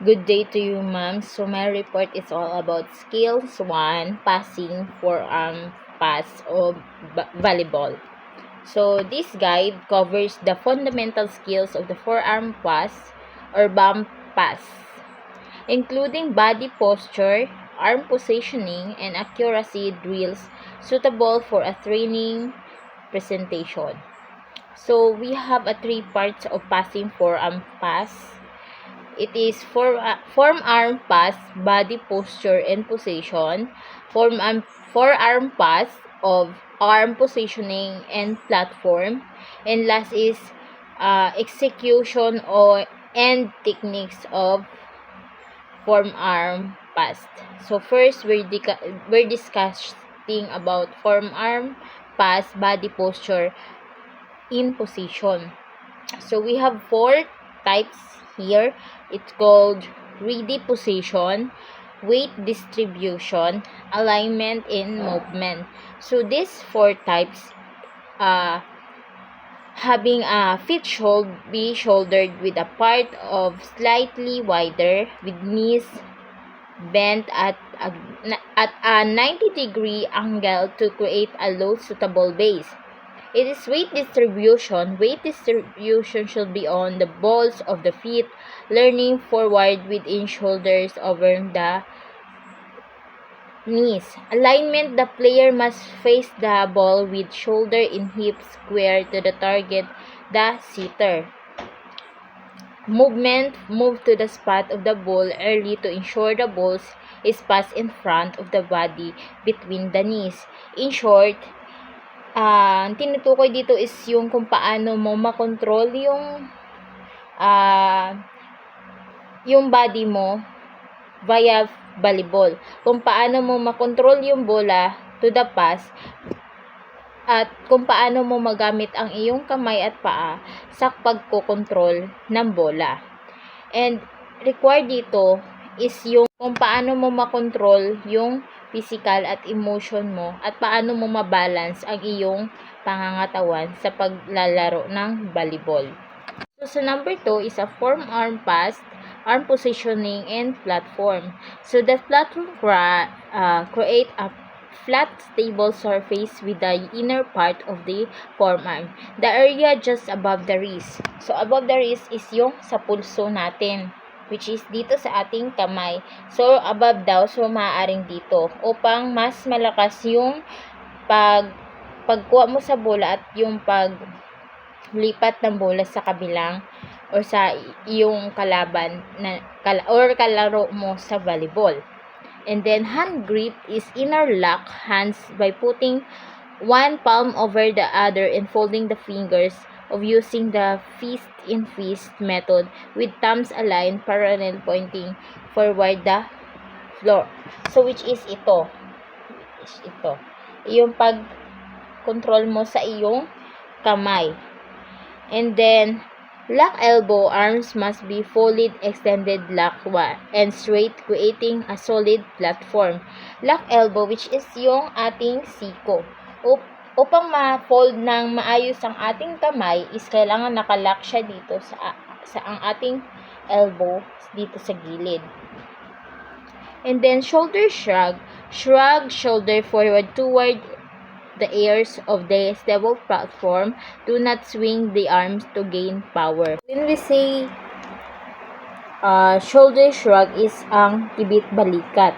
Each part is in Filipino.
Good day to you, ma'am. So my report is all about skills 1, passing, forearm pass of volleyball. So this guide covers the fundamental skills of the forearm pass or bump pass, including body posture, arm positioning, and accuracy drills suitable for a training presentation. So we have a 3 parts of passing forearm pass. It is forearm pass, body posture and position, forearm pass of arm positioning and platform, and last is execution and techniques of forearm pass. So first, we're discussing about forearm pass, body posture in position. So we have 4 types here. It's called ready position, weight distribution, alignment, and movement. So these 4 types, having a feet should be shouldered with a part of slightly wider, with knees bent at a 90-degree angle to create a low suitable base. It is weight distribution. Weight distribution should be on the balls of the feet, leaning forward within shoulders over the knees. Alignment, the player must face the ball with shoulder and hips square to the target, the setter. Movement, move to the spot of the ball early to ensure the ball is passed in front of the body between the knees. In short, ang tinutukoy dito is yung kung paano mo makontrol yung body mo via volleyball. Kung paano mo makontrol yung bola to the pass, at kung paano mo magamit ang iyong kamay at paa sa pagkokontrol ng bola. And required dito is yung kung paano mo makontrol yung physical at emotion mo at paano mo mabalance ang iyong pangangatawan sa paglalaro ng volleyball. So sa number 2 is a forearm pass, arm positioning, and platform. So the platform create a flat stable surface with the inner part of the forearm, the area just above the wrist. So above the wrist is yung sa pulso natin, which is dito sa ating kamay. So, above daw, so maaaring dito. Upang mas malakas yung pagkuha mo sa bola at yung paglipat ng bola sa kabilang or sa iyong kalaban or kalaro mo sa volleyball. And then, hand grip is inner lock hands by putting one palm over the other and folding the fingers, of using the fist in fist method with thumbs aligned parallel pointing forward the floor. So which is ito. Yung pag-control mo sa iyong kamay. And then lock elbow, arms must be folded, extended, lock and straight, creating a solid platform. Lock elbow, which is yung ating siko. Upang ma-fold ng maayos ang ating kamay is kailangan nakalock siya dito sa ang ating elbow dito sa gilid. And then shoulder shrug shoulder forward toward the ears of the stable platform. Do not swing the arms to gain power. When we say shoulder shrug is ang tibit balikat,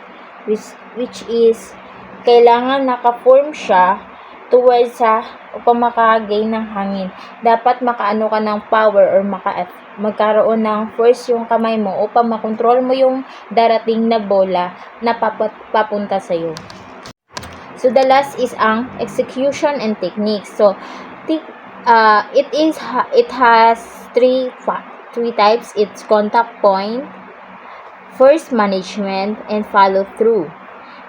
which is kailangan naka-form siya towards upang makagain ng hangin. Dapat makaano ka ng power or magkaroon ng force yung kamay mo upang makontrol mo yung darating na bola na papunta sa iyo. So the last is ang execution and techniques. So it has three types. It's contact point, first management, and follow through.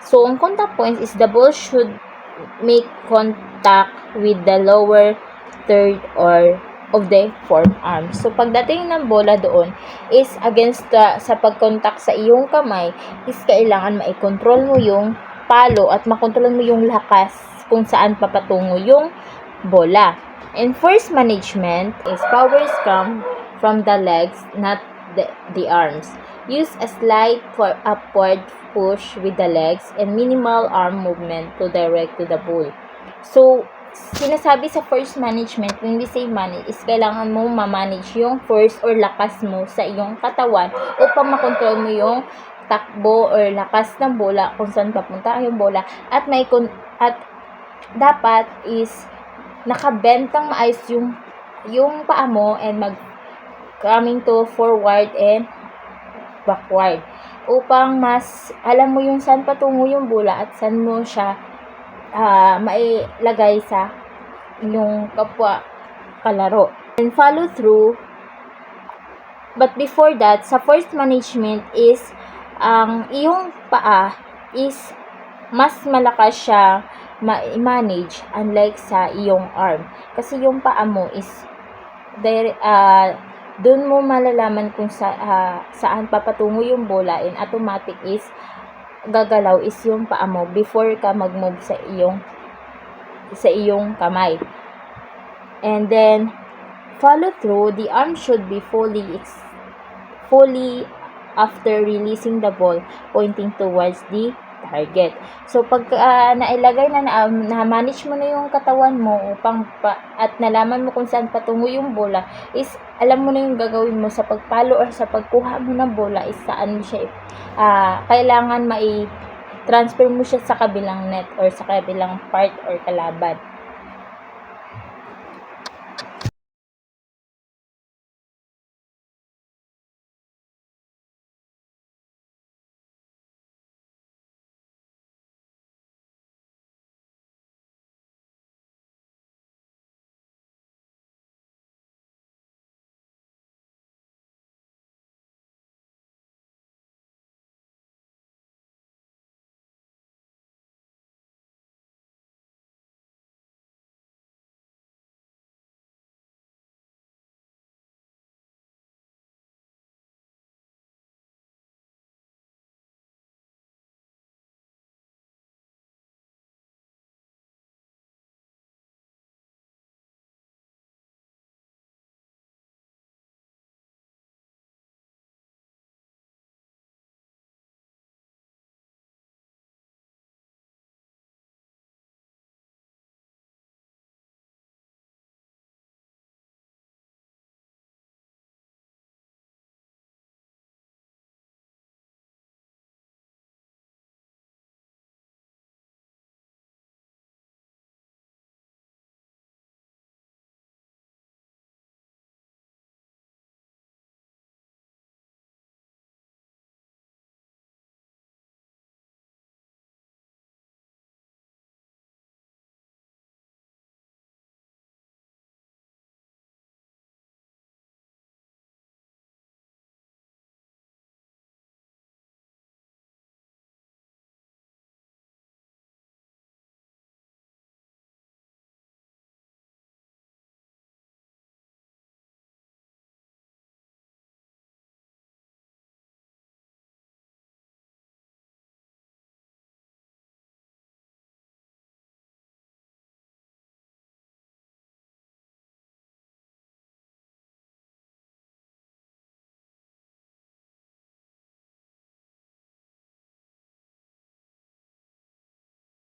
So ang contact point is the ball should make contact with the lower third of the forearm. So pagdating ng bola doon is against sa pagkontak sa iyong kamay is kailangan maikontrol mo yung palo at makontrol mo yung lakas kung saan papatungo yung bola. And first management is powers come from the legs, not the arms. Use a slight for upward push with the legs and minimal arm movement to direct to the ball. So, sinasabi sa force management, when we say manage, is kailangan mo ma-manage yung force or lakas mo sa iyong katawan upang makontrol mo yung takbo or lakas ng bola kung saan papunta yung bola at dapat is nakabentang maayos yung paa mo and coming to forward and backward upang mas alam mo yung saan patungo yung bola at saan mo siya mailagay sa yung kapwa kalaro. And follow through. But before that, sa force management is ang iyong paa is mas malakas siya ma-manage unlike sa iyong arm. Kasi yung paa mo is doon mo malalaman kung saan papatungo yung bola and automatic is gagalaw is yung paa mo before ka mag-move sa iyong kamay. And then follow through, the arm should be fully after releasing the ball pointing towards the target. So pag nailagay na-manage mo na yung katawan mo at nalaman mo kung saan patungo yung bola, is alam mo na yung gagawin mo sa pagpalo or sa pagkuha mo ng bola is saan mo siya kailangan transfer mo siya sa kabilang net or sa kabilang part or kalaban.